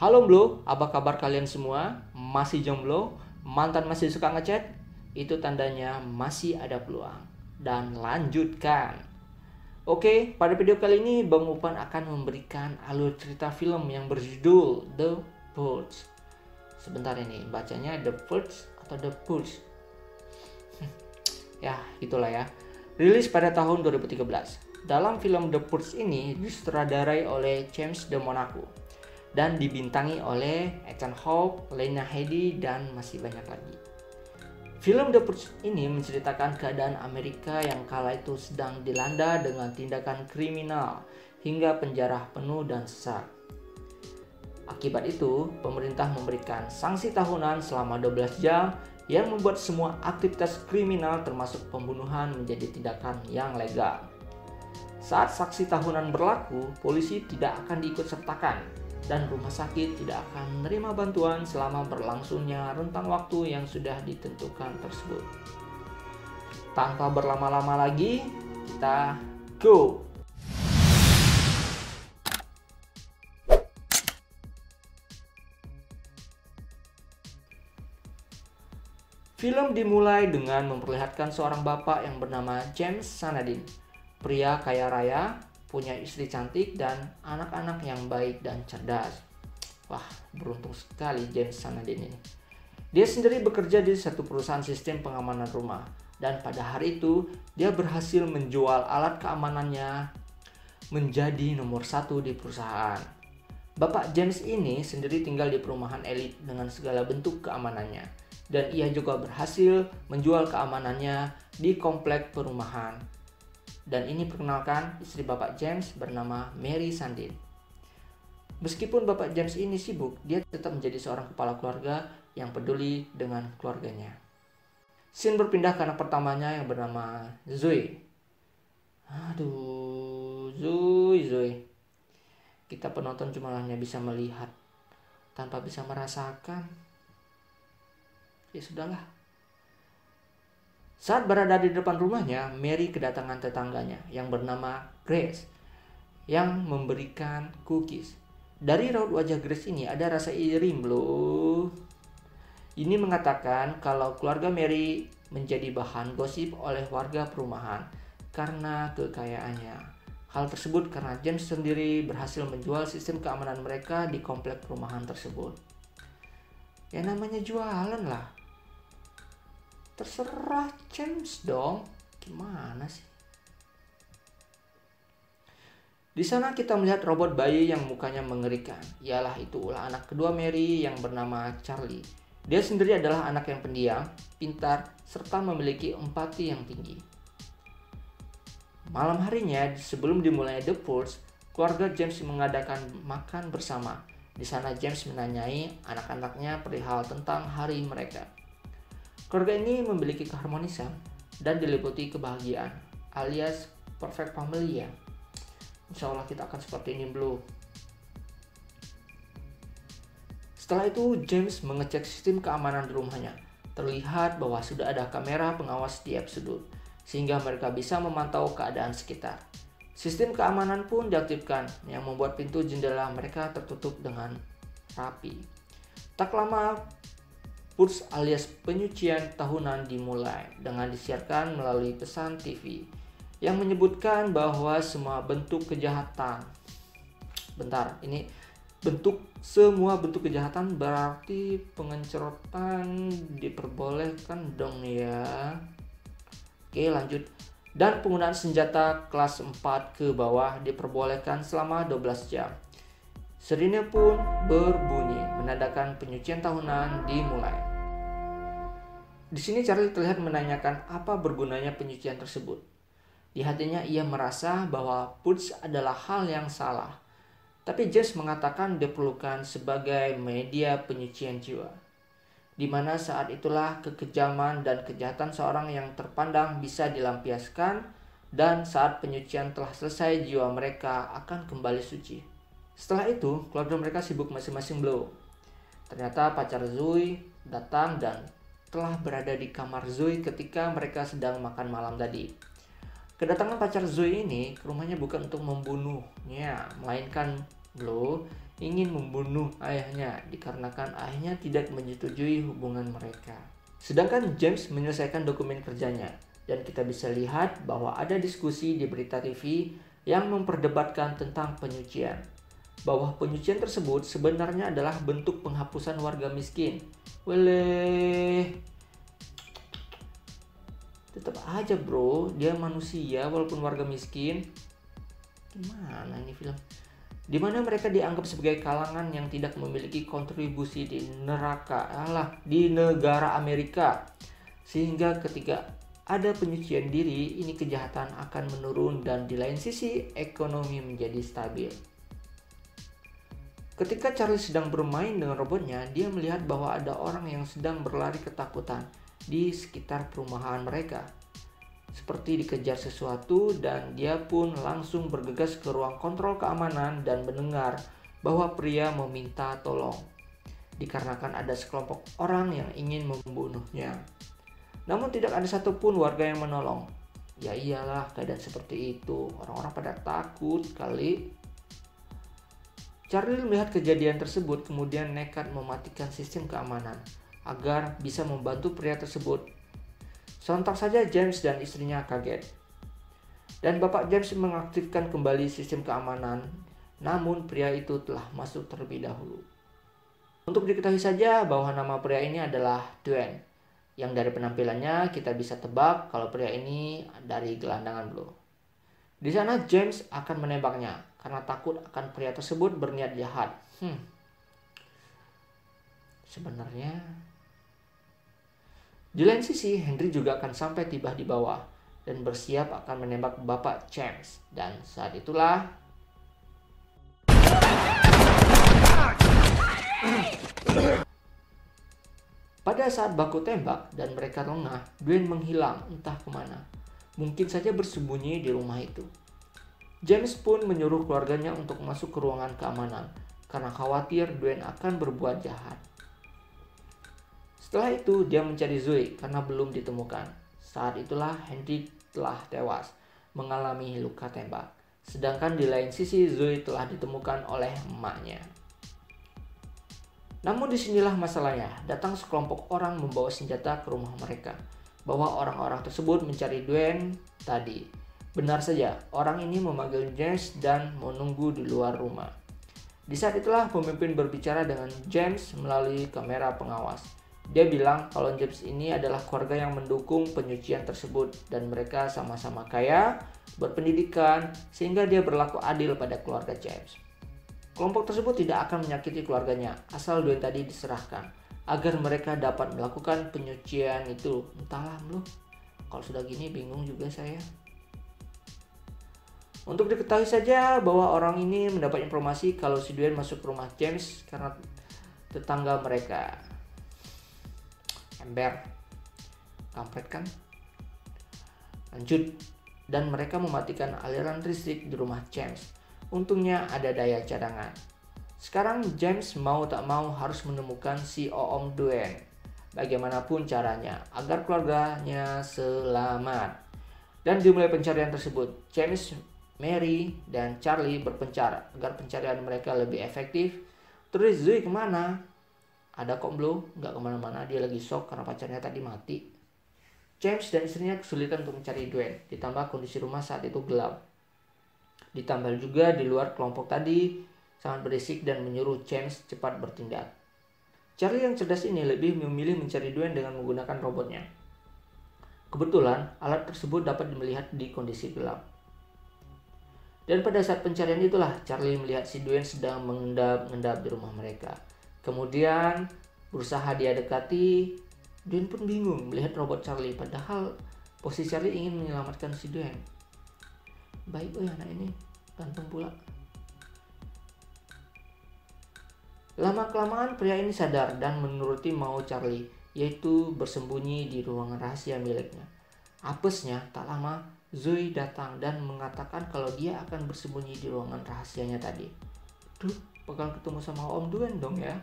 Halo bro, apa kabar kalian semua? Masih jomblo? Mantan masih suka ngechat? Itu tandanya masih ada peluang. Dan lanjutkan. Oke, pada video kali ini Bang Upan akan memberikan alur cerita film yang berjudul The Purge. Sebentar ini, bacanya The Purge atau The Purge? Ya, itulah ya. Rilis pada tahun 2013. Dalam film The Purge ini disutradarai oleh James de Monaco dan dibintangi oleh Ethan Hawke, Lena Headey, dan masih banyak lagi. Film The Purge ini menceritakan keadaan Amerika yang kala itu sedang dilanda dengan tindakan kriminal hingga penjara penuh dan sesak. Akibat itu, pemerintah memberikan sanksi tahunan selama 12 jam yang membuat semua aktivitas kriminal termasuk pembunuhan menjadi tindakan yang legal. Saat sanksi tahunan berlaku, polisi tidak akan diikutsertakan dan rumah sakit tidak akan menerima bantuan selama berlangsungnya rentang waktu yang sudah ditentukan tersebut. Tanpa berlama-lama lagi, kita go! Film dimulai dengan memperlihatkan seorang bapak yang bernama James Sanadin, pria kaya raya, punya istri cantik dan anak-anak yang baik dan cerdas. Wah, beruntung sekali James Sanadin ini. Dia sendiri bekerja di satu perusahaan sistem pengamanan rumah, dan pada hari itu dia berhasil menjual alat keamanannya menjadi nomor 1 di perusahaan. Bapak James ini sendiri tinggal di perumahan elit dengan segala bentuk keamanannya, dan ia juga berhasil menjual keamanannya di komplek perumahan. Dan ini perkenalkan istri Bapak James bernama Mary Sandin. Meskipun Bapak James ini sibuk, dia tetap menjadi seorang kepala keluarga yang peduli dengan keluarganya. Scene berpindah ke anak pertamanya yang bernama Zoe. Aduh, Zoe. Kita penonton cuma hanya bisa melihat tanpa bisa merasakan. Ya sudahlah. Saat berada di depan rumahnya, Mary kedatangan tetangganya yang bernama Grace yang memberikan cookies. Dari raut wajah Grace ini ada rasa iri bro. Ini mengatakan kalau keluarga Mary menjadi bahan gosip oleh warga perumahan karena kekayaannya. Hal tersebut karena James sendiri berhasil menjual sistem keamanan mereka di komplek perumahan tersebut. Ya namanya jualan lah. Terserah James dong. Gimana sih? Di sana kita melihat robot bayi yang mukanya mengerikan. Ialah itu ulah anak kedua Mary yang bernama Charlie. Dia sendiri adalah anak yang pendiam, pintar, serta memiliki empati yang tinggi. Malam harinya, sebelum dimulai The Purge, keluarga James mengadakan makan bersama. Di sana James menanyai anak-anaknya perihal tentang hari mereka. Keluarga ini memiliki keharmonisan dan diliputi kebahagiaan, alias perfect family ya. Insya Allah kita akan seperti ini bro. Setelah itu James mengecek sistem keamanan di rumahnya. Terlihat bahwa sudah ada kamera pengawas di tiap sudut, sehingga mereka bisa memantau keadaan sekitar. Sistem keamanan pun diaktifkan yang membuat pintu jendela mereka tertutup dengan rapi. Tak lama Purge alias penyucian tahunan dimulai dengan disiarkan melalui pesan TV yang menyebutkan bahwa semua bentuk kejahatan. Bentar, ini semua bentuk kejahatan berarti pengencerotan diperbolehkan dong ya. Oke, lanjut. Dan penggunaan senjata kelas 4 ke bawah diperbolehkan selama 12 jam. Sirine pun berbunyi menandakan penyucian tahunan dimulai. Di sini Charlie terlihat menanyakan apa bergunanya penyucian tersebut. Di hatinya ia merasa bahwa Purge adalah hal yang salah. Tapi James mengatakan diperlukan sebagai media penyucian jiwa. Di mana saat itulah kekejaman dan kejahatan seorang yang terpandang bisa dilampiaskan, dan saat penyucian telah selesai jiwa mereka akan kembali suci. Setelah itu, keluarga mereka sibuk masing-masing blow. Ternyata pacar Zoe datang dan telah berada di kamar Zoe ketika mereka sedang makan malam tadi. Kedatangan pacar Zoe ini ke rumahnya bukan untuk membunuhnya, melainkan blow ingin membunuh ayahnya dikarenakan ayahnya tidak menyetujui hubungan mereka. Sedangkan James menyelesaikan dokumen kerjanya, dan kita bisa lihat bahwa ada diskusi di berita TV yang memperdebatkan tentang penyucian. Bahwa penyucian tersebut sebenarnya adalah bentuk penghapusan warga miskin. Weleh, tetap aja bro, dia manusia walaupun warga miskin. Gimana ini film? Dimana mereka dianggap sebagai kalangan yang tidak memiliki kontribusi di negara Amerika. Sehingga ketika ada penyucian diri, ini kejahatan akan menurun dan di lain sisi ekonomi menjadi stabil. Ketika Charlie sedang bermain dengan robotnya, dia melihat bahwa ada orang yang sedang berlari ketakutan di sekitar perumahan mereka. Seperti dikejar sesuatu, dan dia pun langsung bergegas ke ruang kontrol keamanan dan mendengar bahwa pria meminta tolong dikarenakan ada sekelompok orang yang ingin membunuhnya. Namun tidak ada satupun warga yang menolong. Ya iyalah, keadaan seperti itu, orang-orang pada takut kali. Charlie melihat kejadian tersebut kemudian nekat mematikan sistem keamanan agar bisa membantu pria tersebut. Sontak saja James dan istrinya kaget. Dan Bapak James mengaktifkan kembali sistem keamanan, namun pria itu telah masuk terlebih dahulu. Untuk diketahui saja bahwa nama pria ini adalah Dwayne, yang dari penampilannya kita bisa tebak kalau pria ini dari gelandangan blue. Di sana James akan menembaknya karena takut akan pria tersebut berniat jahat. Sebenarnya di lain sisi, Henry juga akan sampai tiba di bawah dan bersiap akan menembak Bapak James. Dan saat itulah pada saat baku tembak dan mereka lengah, Dwayne menghilang entah kemana. Mungkin saja bersembunyi di rumah itu. James pun menyuruh keluarganya untuk masuk ke ruangan keamanan karena khawatir Dwayne akan berbuat jahat. Setelah itu, dia mencari Zoe karena belum ditemukan. Saat itulah Henry telah tewas, mengalami luka tembak. Sedangkan di lain sisi, Zoe telah ditemukan oleh emaknya. Namun disinilah masalahnya, datang sekelompok orang membawa senjata ke rumah mereka. Bahwa orang-orang tersebut mencari Dwayne tadi. Benar saja, orang ini memanggil James dan menunggu di luar rumah. Di saat itulah pemimpin berbicara dengan James melalui kamera pengawas. Dia bilang kalau James ini adalah keluarga yang mendukung penyucian tersebut dan mereka sama-sama kaya, berpendidikan, sehingga dia berlaku adil pada keluarga James. Kelompok tersebut tidak akan menyakiti keluarganya asal Dwayne tadi diserahkan agar mereka dapat melakukan penyucian itu. Entahlah lu, kalau sudah gini bingung juga saya. Untuk diketahui saja bahwa orang ini mendapat informasi kalau si Dwayne masuk ke rumah James karena tetangga mereka. Ember, kampret kan? Lanjut, dan mereka mematikan aliran listrik di rumah James. Untungnya ada daya cadangan. Sekarang James mau tak mau harus menemukan si Om Dwayne. Bagaimanapun caranya agar keluarganya selamat. Dan dimulai pencarian tersebut. James, Mary, dan Charlie berpencar agar pencarian mereka lebih efektif. Terus Zoe kemana? Ada kok belum, nggak kemana-mana, dia lagi shock karena pacarnya tadi mati. James dan istrinya kesulitan untuk mencari Dwayne, ditambah kondisi rumah saat itu gelap. Ditambah juga di luar kelompok tadi sangat berisik dan menyuruh James cepat bertindak. Charlie yang cerdas ini lebih memilih mencari Dwayne dengan menggunakan robotnya. Kebetulan alat tersebut dapat melihat di kondisi gelap. Dan pada saat pencarian itulah Charlie melihat si Dwayne sedang mengendap-endap di rumah mereka. Kemudian berusaha dia dekati. Dwayne pun bingung melihat robot Charlie, padahal posisi Charlie ingin menyelamatkan si Dwayne. Baik anak ini, ganteng pula. Lama-kelamaan pria ini sadar dan menuruti mau Charlie, yaitu bersembunyi di ruangan rahasia miliknya. Apesnya, tak lama Zoe datang dan mengatakan kalau dia akan bersembunyi di ruangan rahasianya tadi. Duh, bakal ketemu sama Om Dwayne dong ya.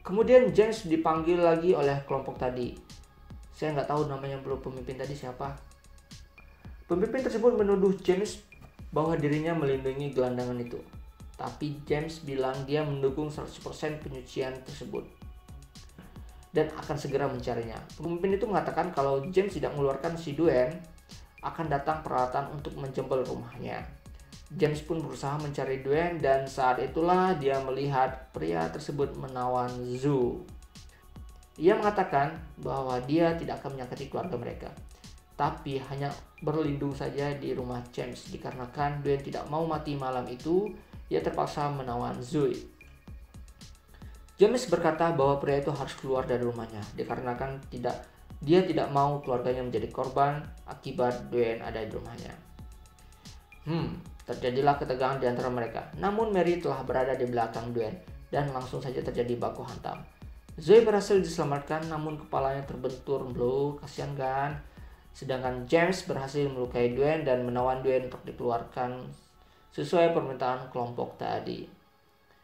Kemudian James dipanggil lagi oleh kelompok tadi. Saya nggak tahu namanya belum pemimpin tadi siapa. Pemimpin tersebut menuduh James bahwa dirinya melindungi gelandangan itu. Tapi James bilang dia mendukung 100% penyucian tersebut dan akan segera mencarinya. Pemimpin itu mengatakan kalau James tidak mengeluarkan si Dwayne, akan datang peralatan untuk menjebol rumahnya. James pun berusaha mencari Dwayne dan saat itulah dia melihat pria tersebut menawan Zoe. Ia mengatakan bahwa dia tidak akan menyakiti keluarga mereka, tapi hanya berlindung saja di rumah James. Dikarenakan Dwayne tidak mau mati malam itu, ia terpaksa menawan Zoe. James berkata bahwa pria itu harus keluar dari rumahnya dikarenakan dia tidak mau keluarganya menjadi korban akibat Dwayne ada di rumahnya. Terjadilah ketegangan di antara mereka. Namun Mary telah berada di belakang Dwayne dan langsung saja terjadi baku hantam. Zoe berhasil diselamatkan namun kepalanya terbentur. Kasihan kan? Sedangkan James berhasil melukai Dwayne dan menawan Dwayne untuk dikeluarkan sesuai permintaan kelompok tadi.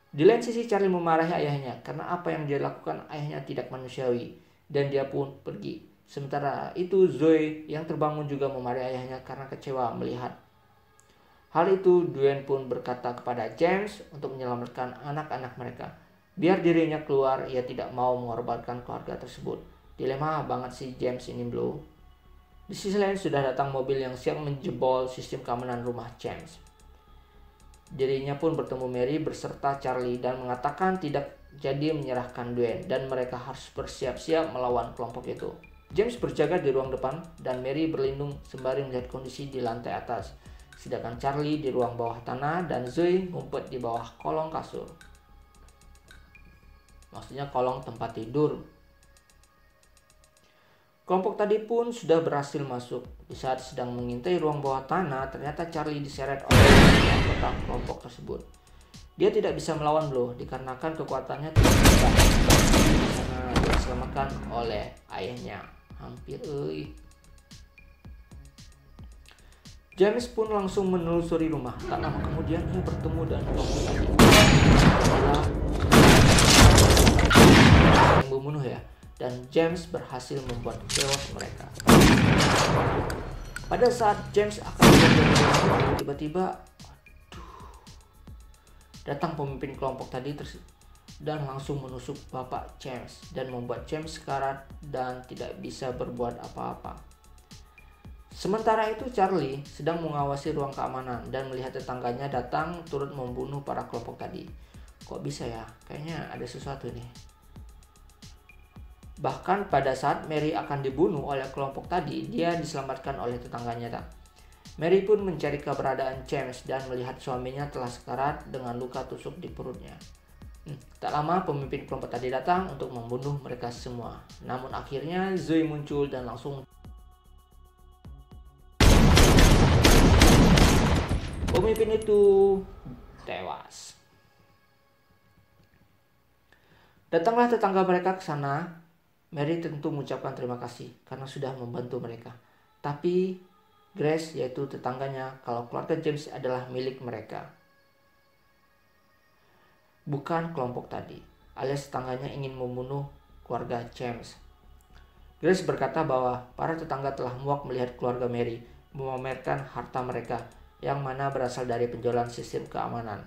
Di lain sisi, Charlie memarahi ayahnya karena apa yang dia lakukan ayahnya tidak manusiawi dan dia pun pergi. Sementara itu Zoe yang terbangun juga memarahi ayahnya karena kecewa melihat hal itu. Dwayne pun berkata kepada James untuk menyelamatkan anak-anak mereka. Biar dirinya keluar, ia tidak mau mengorbankan keluarga tersebut. Dilema banget si James ini, bro. Di sisi lain sudah datang mobil yang siap menjebol sistem keamanan rumah James. Dirinya pun bertemu Mary berserta Charlie dan mengatakan tidak jadi menyerahkan Dwayne dan mereka harus bersiap-siap melawan kelompok itu. James berjaga di ruang depan dan Mary berlindung sembari melihat kondisi di lantai atas. Sedangkan Charlie di ruang bawah tanah dan Zoe ngumpet di bawah kolong kasur. Maksudnya kolong tempat tidur. Kelompok tadi pun sudah berhasil masuk. Di saat sedang mengintai ruang bawah tanah, ternyata Charlie diseret oleh anggota kelompok tersebut. Dia tidak bisa melawan Blow dikarenakan kekuatannya tidak berubah karena dia diselamatkan oleh ayahnya. Hampir James pun langsung menelusuri rumah. Tak lama kemudian ia bertemu dengan kelompok tadi. Yang membunuh ya. Dan James berhasil membuat chaos mereka. Pada saat James akan berjalan, tiba-tiba datang pemimpin kelompok tadi dan langsung menusuk bapak James dan membuat James sekarat dan tidak bisa berbuat apa-apa. Sementara itu Charlie sedang mengawasi ruang keamanan dan melihat tetangganya datang turut membunuh para kelompok tadi. Kok bisa ya? Kayaknya ada sesuatu nih. Bahkan pada saat Mary akan dibunuh oleh kelompok tadi, dia diselamatkan oleh tetangganya. Mary pun mencari keberadaan James dan melihat suaminya telah sekarat dengan luka tusuk di perutnya. Tak lama pemimpin kelompok tadi datang untuk membunuh mereka semua. Namun akhirnya Zoe muncul dan langsung pemimpin itu tewas. Datanglah tetangga mereka ke sana. Mary tentu mengucapkan terima kasih karena sudah membantu mereka. Tapi Grace, yaitu tetangganya, kalau keluarga James adalah milik mereka, bukan kelompok tadi, alias tetangganya ingin membunuh keluarga James. Grace berkata bahwa para tetangga telah muak melihat keluarga Mary memamerkan harta mereka yang mana berasal dari penjualan sistem keamanan.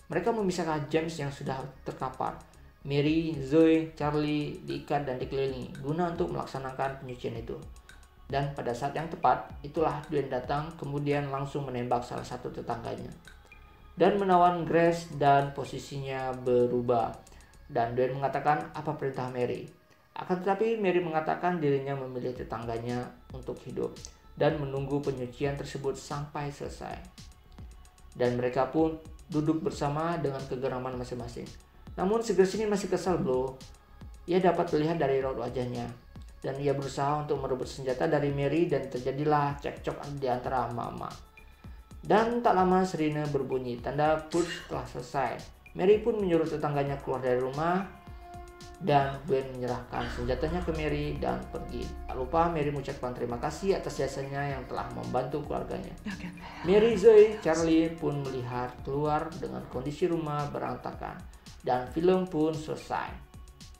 Mereka memisahkan James yang sudah terkapar. Mary, Zoe, Charlie diikat dan dikelilingi guna untuk melaksanakan penyucian itu. Dan pada saat yang tepat, itulah Dwayne datang kemudian langsung menembak salah satu tetangganya dan menawan Grace dan posisinya berubah. Dan Dwayne mengatakan apa perintah Mary. Akan tetapi Mary mengatakan dirinya memilih tetangganya untuk hidup dan menunggu penyucian tersebut sampai selesai. Dan mereka pun duduk bersama dengan kegeraman masing-masing. Namun si Grace ini masih kesal, bro. Ia dapat terlihat dari raut wajahnya. Dan ia berusaha untuk merebut senjata dari Mary dan terjadilah cekcok di antara mama. Dan tak lama sirine berbunyi, tanda push telah selesai. Mary pun menyuruh tetangganya keluar dari rumah dan Dwayne menyerahkan senjatanya ke Mary dan pergi. Tak lupa Mary mengucapkan terima kasih atas jasanya yang telah membantu keluarganya. Mary, Zoe, Charlie pun melihat keluar dengan kondisi rumah berantakan dan film pun selesai.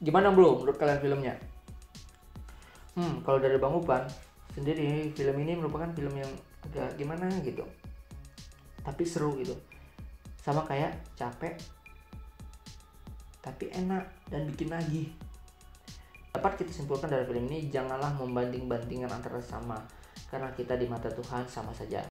Gimana bro menurut kalian filmnya? Kalau dari Bang Upan sendiri, film ini merupakan film yang agak gimana gitu, tapi seru gitu. Sama kayak capek tapi enak dan bikin nagih. Dapat kita simpulkan dari film ini, janganlah membanding-bandingkan antara sesama, karena kita di mata Tuhan sama saja.